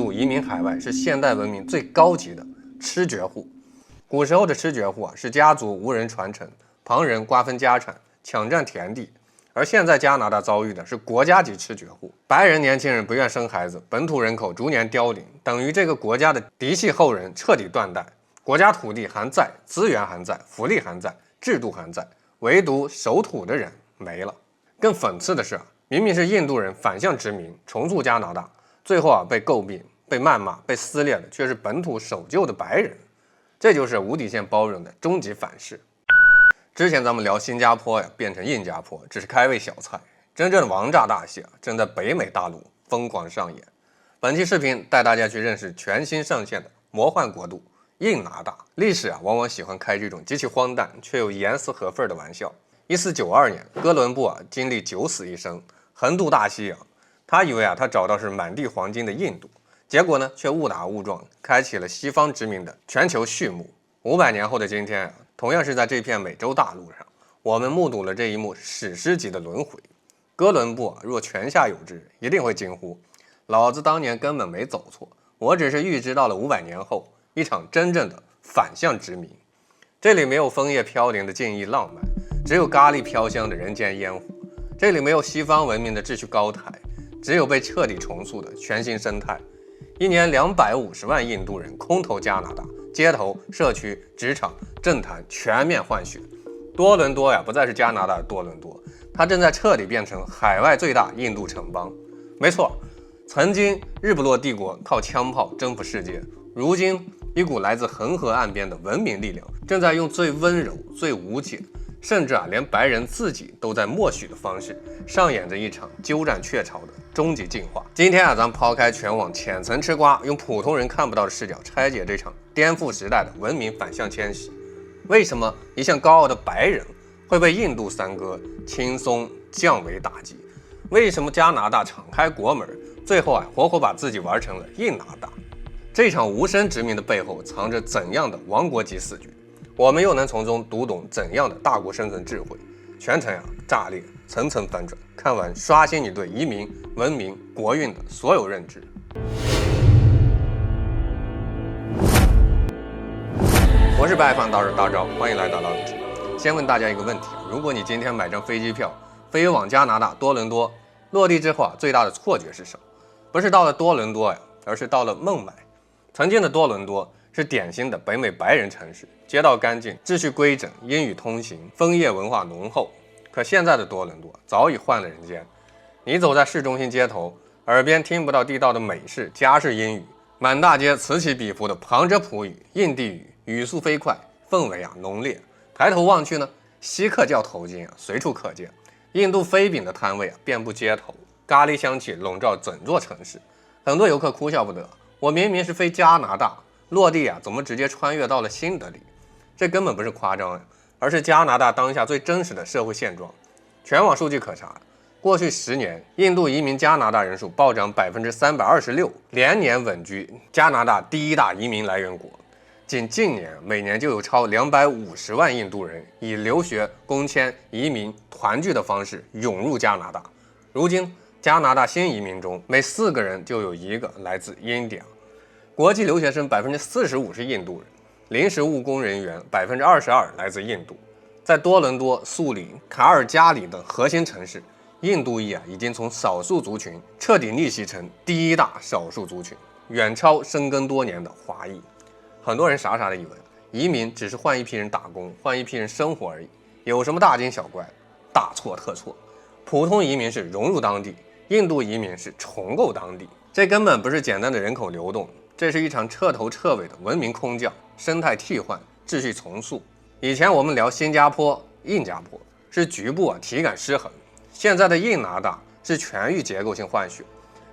度移民海外是现代文明最高级的吃绝户。古时候的吃绝户是家族无人传承，旁人瓜分家产，抢占田地。而现在加拿大遭遇的是国家级吃绝户，白人年轻人不愿生孩子，本土人口逐年凋零，等于这个国家的嫡系后人彻底断代。国家土地还在，资源还在，福利还在，制度还在，唯独守土的人没了。更讽刺的是，明明是印度人反向殖民重塑加拿大，最后被诟病、被谩骂、被撕裂的却是本土守旧的白人。这就是无底线包容的终极反噬。之前咱们聊新加坡变成印加坡只是开胃小菜，真正的王炸大戏正在北美大陆疯狂上演。本期视频带大家去认识全新上线的魔幻国度印拿大。历史往往喜欢开这种极其荒诞却又严丝合缝的玩笑。1492年，哥伦布经历9死1生，横渡大西洋。他以为他找到是满地黄金的印度，结果呢却误打误撞开启了西方殖民的全球序幕。500年后的今天，同样是在这片美洲大陆上，我们目睹了这一幕史诗级的轮回。哥伦布若泉下有知，一定会惊呼：老子当年根本没走错，我只是预知到了500年后一场真正的反向殖民。这里没有枫叶飘零的静谧浪漫，只有咖喱飘香的人间烟火。这里没有西方文明的秩序高台，只有被彻底重塑的全新生态。一年250万印度人空投加拿大，街头、社区、职场、政坛全面换血。多伦多不再是加拿大的多伦多，它正在彻底变成海外最大印度城邦。没错，曾经日不落帝国靠枪炮征服世界，如今一股来自恒河岸边的文明力量，正在用最温柔、最无解，甚至连白人自己都在默许的方式，上演着一场鸠占鹊巢的终极进化。今天咱们抛开全网浅层吃瓜，用普通人看不到的视角拆解这场颠覆时代的文明反向迁徙。为什么一向高傲的白人会被印度三哥轻松降维打击？为什么加拿大敞开国门，最后活活把自己玩成了印拿大？这场无声殖民的背后藏着怎样的王国级死局？我们又能从中读懂怎样的大国生存智慧？全程炸裂，层层反转，看完刷新你对移民、文明、国运的所有认知。我是白饭大师大招，欢迎来到老李志。先问大家一个问题：如果你今天买张飞机票，飞往加拿大多伦多，落地之后最大的错觉是什么？不是到了多伦多而是到了孟买。曾经的多伦多是典型的北美白人城市，街道干净，秩序规整，英语通行，枫叶文化浓厚。可现在的多伦多早已换了人间，你走在市中心街头，耳边听不到地道的美式、加式英语，满大街此起彼伏的旁遮普语、印地语，语速飞快，氛围浓烈。抬头望去呢，锡克教头巾随处可见，印度飞饼的摊位遍布街头，咖喱香气笼罩整座城市。很多游客哭笑不得，我明明是飞加拿大，落地怎么直接穿越到了新德里？这根本不是夸张而是加拿大当下最真实的社会现状。全网数据可查，过去10年，印度移民加拿大人数暴涨326%，连年稳居加拿大第一大移民来源国。仅近年，每年就有超250万印度人以留学、工签、移民、团聚的方式涌入加拿大。如今，加拿大新移民中，每4个人就有1个来自印度。国际留学生45%是印度人，临时务工人员22%来自印度。在多伦多、素里、卡尔加里等核心城市，印度裔已经从少数族群彻底逆袭成第一大少数族群，远超深耕多年的华裔。很多人傻傻的以为移民只是换一批人打工，换一批人生活而已，有什么大惊小怪？大错特错。普通移民是融入当地，印度移民是重构当地。这根本不是简单的人口流动，这是一场彻头彻尾的文明空降、生态替换、秩序重塑。以前我们聊新加坡、印加坡是局部体感失衡，现在的印拿大是全域结构性换血。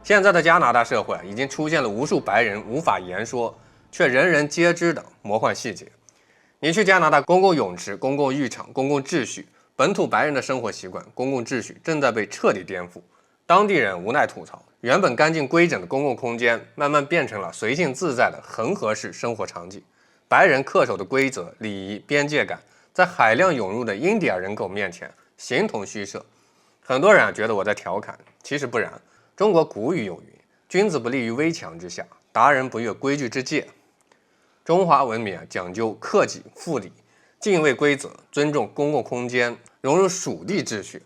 现在的加拿大社会已经出现了无数白人无法言说却人人皆知的魔幻细节。你去加拿大公共泳池、公共浴场、公共秩序，本土白人的生活习惯、公共秩序正在被彻底颠覆。当地人无奈吐槽，原本干净规整的公共空间慢慢变成了随性自在的恒河式生活场景。白人恪守的规则、礼仪、边界感，在海量涌入的印第安人口面前形同虚设。很多人觉得我在调侃，其实不然。中国古语有云：君子不立于危墙之下，达人不越规矩之界。中华文明讲究克己复礼，敬畏规则，尊重公共空间，融入属地秩序。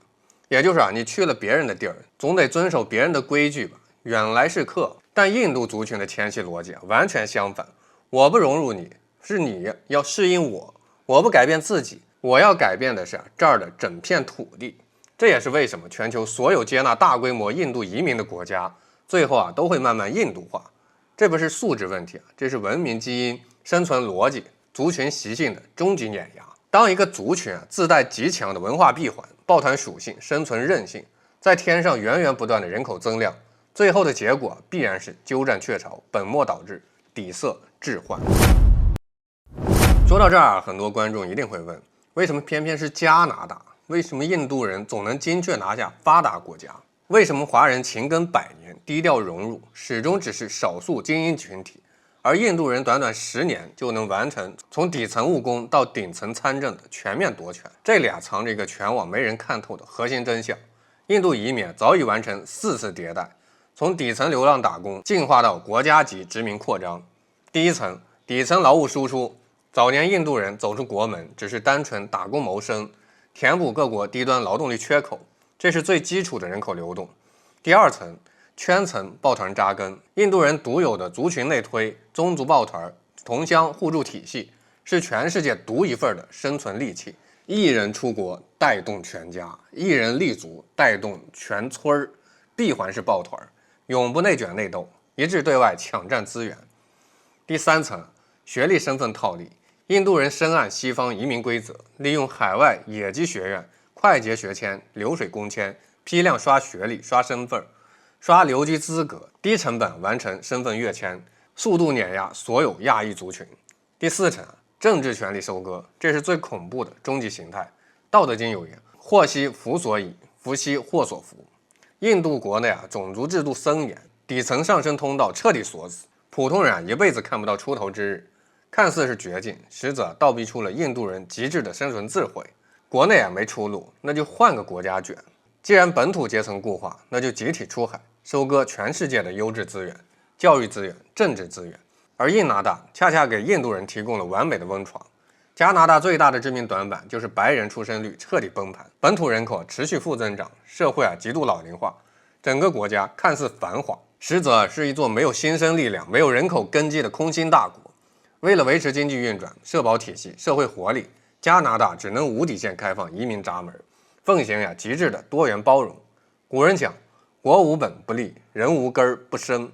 也就是你去了别人的地儿，总得遵守别人的规矩吧。远来是客，但印度族群的迁徙逻辑完全相反。我不融入你，是你要适应我；我不改变自己，我要改变的是这儿的整片土地。这也是为什么全球所有接纳大规模印度移民的国家，最后都会慢慢印度化。这不是素质问题，这是文明基因、生存逻辑、族群习性的终极碾压。当一个族群自带极强的文化闭环、抱团属性、生存韧性，再添上源源不断的人口增量，最后的结果必然是鸠占鹊巢，本末倒置，底色置换。说到这儿，很多观众一定会问，为什么偏偏是加拿大？为什么印度人总能精确拿下发达国家？为什么华人勤耕100年，低调融入，始终只是少数精英群体，而印度人短短10年就能完成从底层务工到顶层参政的全面夺权？这俩藏着一个全网没人看透的核心真相。印度移民早已完成4次迭代，从底层流浪打工进化到国家级殖民扩张。第一层，底层劳务输出，早年印度人走出国门只是单纯打工谋生，填补各国低端劳动力缺口，这是最基础的人口流动。第二层，圈层抱团扎根，印度人独有的族群内推、宗族抱团、同乡互助体系，是全世界独一份的生存利器。一人出国带动全家，一人立足带动全村，闭环式抱团，永不内卷内斗，一致对外抢占资源。第三层，学历身份套利，印度人深谙西方移民规则，利用海外野鸡学院、快捷学签、流水工签批量刷学历、刷身份、刷留级资格，低成本完成身份跃迁，速度碾压所有亚裔族群。第四层，政治权力收割，这是最恐怖的终极形态。道德经有言，祸兮福所倚，福兮祸所伏。印度国内种族制度森严，底层上升通道彻底锁死，普通人一辈子看不到出头之日。看似是绝境，实则倒逼出了印度人极致的生存智慧。国内没出路，那就换个国家卷。既然本土阶层固化，那就集体出海，收割全世界的优质资源、教育资源、政治资源。而印拿大恰恰给印度人提供了完美的温床。加拿大最大的致命短板就是白人出生率彻底崩盘，本土人口持续负增长，社会极度老龄化，整个国家看似繁华，实则是一座没有新生力量、没有人口根基的空心大国。为了维持经济运转、社保体系、社会活力，加拿大只能无底线开放移民闸门，奉行极致的多元包容。古人讲，国无本不立，人无根不生。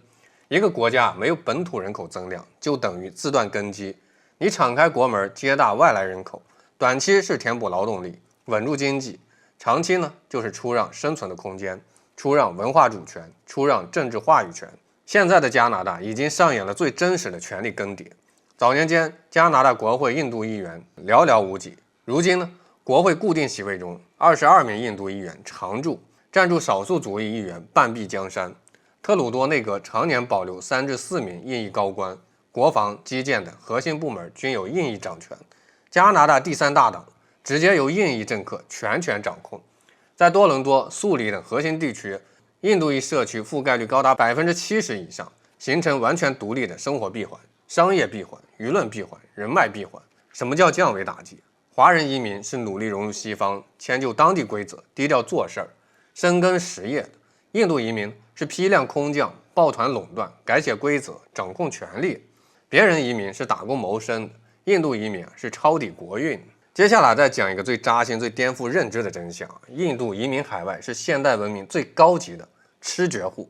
一个国家没有本土人口增量，就等于自断根基。你敞开国门接纳外来人口，短期是填补劳动力，稳住经济；长期呢，就是出让生存的空间，出让文化主权，出让政治话语权。现在的加拿大已经上演了最真实的权力更迭。早年间，加拿大国会印度议员寥寥无几，如今呢，国会固定席位中22名印度议员常驻，占住少数族裔议员半壁江山。特鲁多内阁常年保留3至4名印裔高官，国防、基建等核心部门均由印裔掌权。加拿大第3大党直接由印裔政客全权掌控。在多伦多、素里等核心地区，印度裔社区覆盖率高达70%以上，形成完全独立的生活闭环、商业闭环、舆论闭环、人脉闭环。什么叫降维打击？华人移民是努力融入西方，迁就当地规则，低调做事儿，深耕实业的；印度移民是批量空降，抱团垄断，改写规则，掌控权力。别人移民是打工谋生的，印度移民是抄底国运。接下来再讲一个最扎心、最颠覆认知的真相：印度移民海外是现代文明最高级的吃绝户。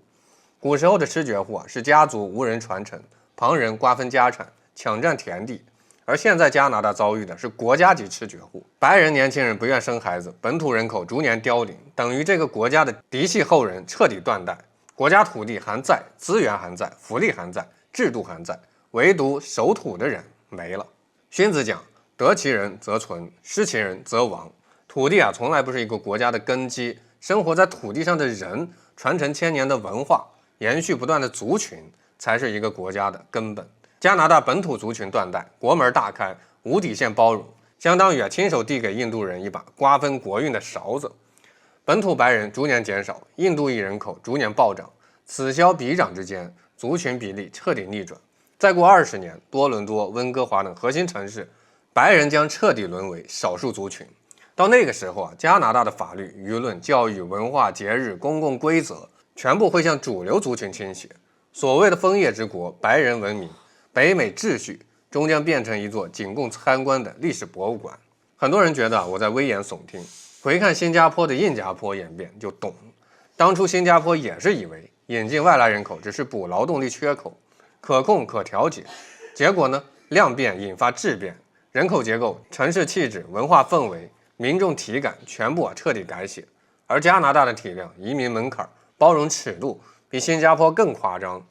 古时候的吃绝户是家族无人传承，旁人瓜分家产，抢占田地。而现在加拿大遭遇的是国家级吃绝户，白人年轻人不愿生孩子，本土人口逐年凋零，等于这个国家的嫡系后人彻底断代。国家土地还在，资源还在，福利还在，制度还在，唯独守土的人没了。荀子讲，得其人则存，失其人则亡。土地从来不是一个国家的根基，生活在土地上的人，传承千年的文化，延续不断的族群，才是一个国家的根本。加拿大本土族群断代，国门大开，无底线包容，相当于亲手递给印度人一把瓜分国运的勺子。本土白人逐年减少，印度裔人口逐年暴涨，此消彼长之间，族群比例彻底逆转。再过20年，多伦多、温哥华等核心城市，白人将彻底沦为少数族群。到那个时候加拿大的法律、舆论、教育、文化、节日、公共规则全部会向主流族群倾斜。所谓的枫叶之国、白人文明、北美秩序，终将变成一座仅供参观的历史博物馆。很多人觉得我在危言耸听，回看新加坡的印加坡演变就懂了。当初新加坡也是以为引进外来人口只是补劳动力缺口，可控可调节，结果呢，量变引发质变，人口结构、城市气质、文化氛围、民众体感全部彻底改写。而加拿大的体量、移民门槛、包容尺度比新加坡更夸张，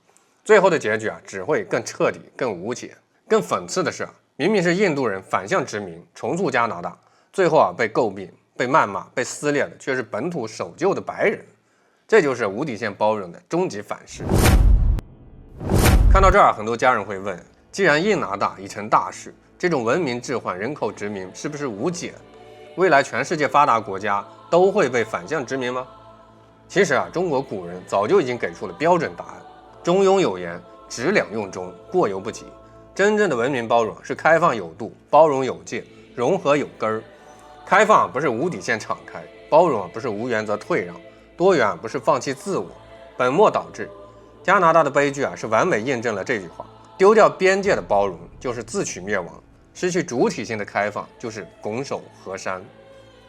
最后的结局只会更彻底、更无解。更讽刺的是明明是印度人反向殖民重塑加拿大，最后被诟病、被谩骂、被撕裂的却是本土守旧的白人。这就是无底线包容的终极反噬。看到这儿，很多家人会问，既然印拿大已成大事，这种文明置换、人口殖民是不是无解？未来全世界发达国家都会被反向殖民吗？其实中国古人早就已经给出了标准答案。中庸有言，直两用中，过犹不及。真正的文明包容是开放有度，包容有界，融合有根儿。开放不是无底线敞开，包容不是无原则退让，多元不是放弃自我。本末倒置。加拿大的悲剧是完美验证了这句话：丢掉边界的包容就是自取灭亡，失去主体性的开放就是拱手河山。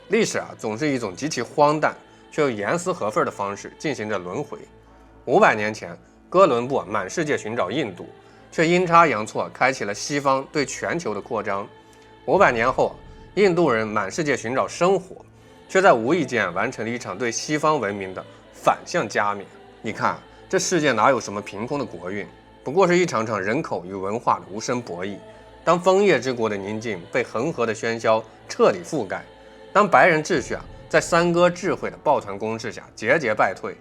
历史总是一种极其荒诞却又严丝合缝的方式进行着轮回。500年前，哥伦布满世界寻找印度，却阴差阳错开启了西方对全球的扩张。500年后，印度人满世界寻找生活，却在无意间完成了一场对西方文明的反向加冕。你看，这世界哪有什么凭空的国运，不过是一场场人口与文化的无声博弈。当枫叶之国的宁静被恒河的喧嚣彻底覆盖，当白人秩序在三哥智慧的抱团攻势下节节败退，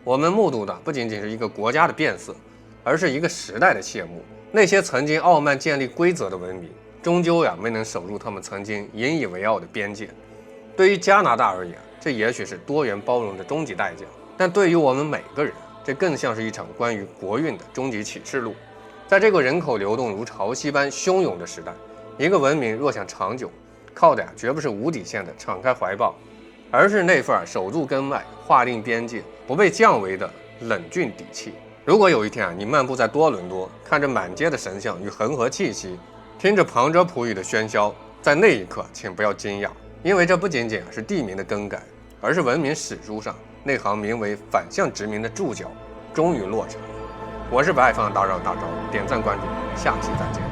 我们目睹的不仅仅是一个国家的变色，而是一个时代的谢幕。那些曾经傲慢建立规则的文明，终究没能守住他们曾经引以为傲的边界。对于加拿大而言，这也许是多元包容的终极代价，但对于我们每个人，这更像是一场关于国运的终极启示录。在这个人口流动如潮汐般汹涌的时代，一个文明若想长久，靠的绝不是无底线的敞开怀抱，而是那份守住根脉、划定边界、不被降维的冷峻底气。如果有一天你漫步在多伦多，看着满街的神像与恒河气息，听着旁遮普语的喧嚣，在那一刻请不要惊讶，因为这不仅仅是地名的更改，而是文明史书上那行名为反向殖民的注脚终于落成。我是不爱放大招，点赞关注，下期再见。